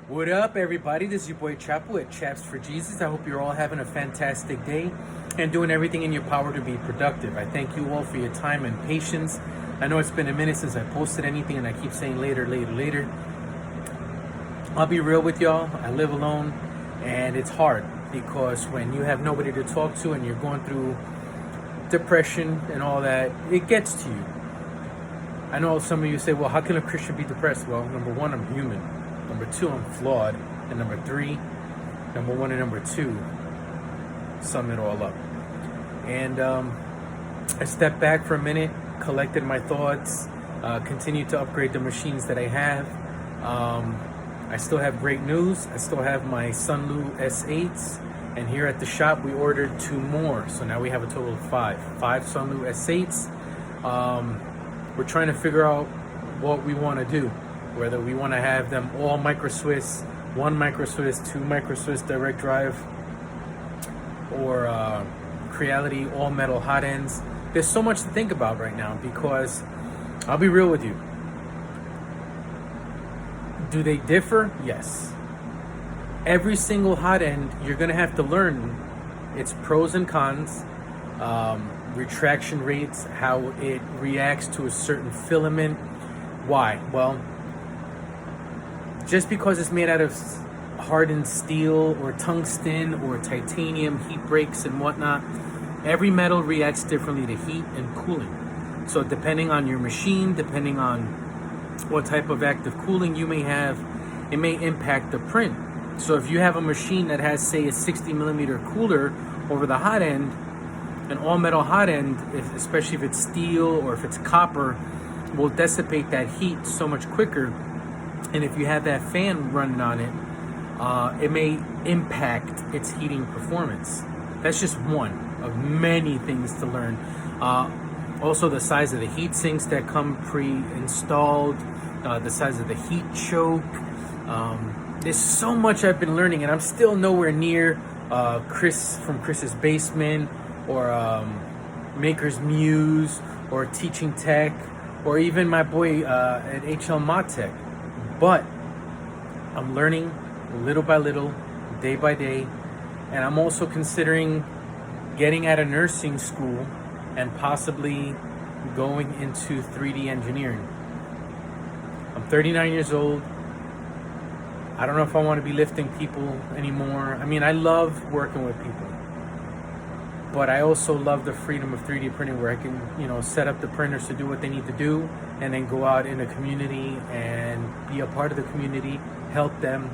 What up, everybody? This is your boy Chapo at Chaps for Jesus. I hope you're all having a fantastic day and doing everything in your power to be productive. I thank you all for your time and patience. I know it's been a minute since I posted anything and I keep saying later. I'll be real with y'all. I live alone and it's hard because when you have nobody to talk to and you're going through depression and all that, it gets to you. I know some of you say, well, how can a Christian be depressed? Well, number one, I'm human. Number two, I'm flawed. And number three, number one and number two, sum it all up. And I stepped back for a minute, collected my thoughts, continued to upgrade the machines that I have. I still have great news. I still have my Sunlu S8s. And here at the shop, we ordered 2 more. So now we have a total of 5 Sunlu S8s. We're trying to figure out what we want to do. Whether we want to have them all micro Swiss, 1 micro Swiss, 2 micro Swiss direct drive, or Creality all metal hot ends. There's so much to think about right now because I'll be real with you. Do they differ? Yes. Every single hot end, you're going to have to learn its pros and cons, retraction rates, how it reacts to a certain filament. Why? Well, just because it's made out of hardened steel or tungsten or titanium, heat breaks and whatnot, every metal reacts differently to heat and cooling. So depending on your machine, depending on what type of active cooling you may have, it may impact the print. So if you have a machine that has, say, a 60 millimeter cooler over the hot end, an all metal hot end, especially if it's steel or if it's copper, will dissipate that heat so much quicker. And if you have that fan running on it, it may impact its heating performance. That's just one of many things to learn. Also, the size of the heat sinks that come pre-installed, the size of the heat choke. There's so much I've been learning, and I'm still nowhere near Chris from Chris's Basement, or Maker's Muse, or Teaching Tech, or even my boy at HL Modtech. But I'm learning little by little, day by day, and I'm also considering getting out of nursing school and possibly going into 3D engineering. I'm 39 years old. I don't know if I want to be lifting people anymore. I mean, I love working with people, but I also love the freedom of 3D printing where I can, set up the printers to do what they need to do and then go out in the community and be a part of the community, help them.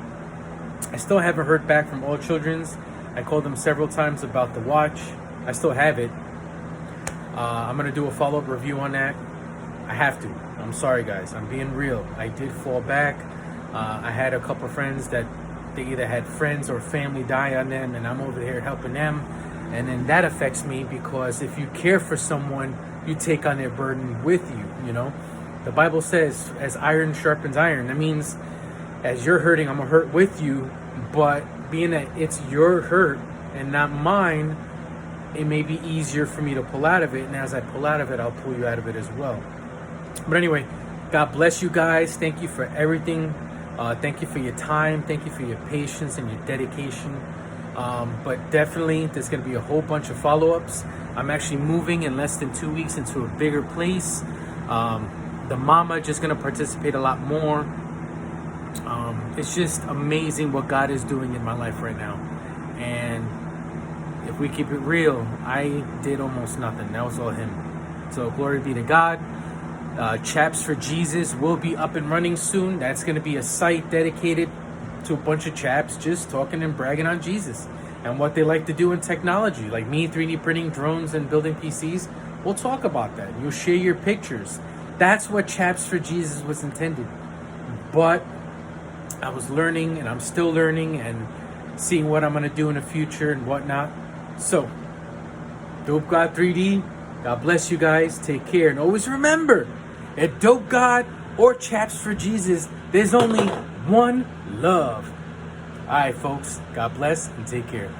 I still haven't heard back from All Children's. I called them several times about the watch. I still have it. I'm going to do a follow-up review on that. I have to. I'm sorry, guys. I'm being real. I did fall back. I had a couple friends that they either had friends or family die on them, and I'm over here helping them. And then that affects me because if you care for someone, you take on their burden with you, The Bible says, as iron sharpens iron. That means as you're hurting, I'm going to hurt with you. But being that it's your hurt and not mine, it may be easier for me to pull out of it. And as I pull out of it, I'll pull you out of it as well. But anyway, God bless you guys. Thank you for everything. Thank you for your time. Thank you for your patience and your dedication. But definitely there's going to be a whole bunch of follow-ups. I'm actually moving in less than 2 weeks into a bigger place. The mama just going to participate a lot more. It's just amazing what God is doing in my life right now. And if we keep it real, I did almost nothing. That was all him. So glory be to God. Chaps for Jesus will be up and running soon. That's going to be a site dedicated to a bunch of chaps just talking and bragging on Jesus and what they like to do in technology, like me 3D printing drones and building PCs. We'll talk about that. You'll share your pictures. That's what Chaps for Jesus was intended. But I was learning, and I'm still learning and seeing what I'm going to do in the future and whatnot. So, Dope God 3D, God bless you guys. Take care. And always remember, at Dope God or Chaps for Jesus, there's only one love. All right, folks. God bless and take care.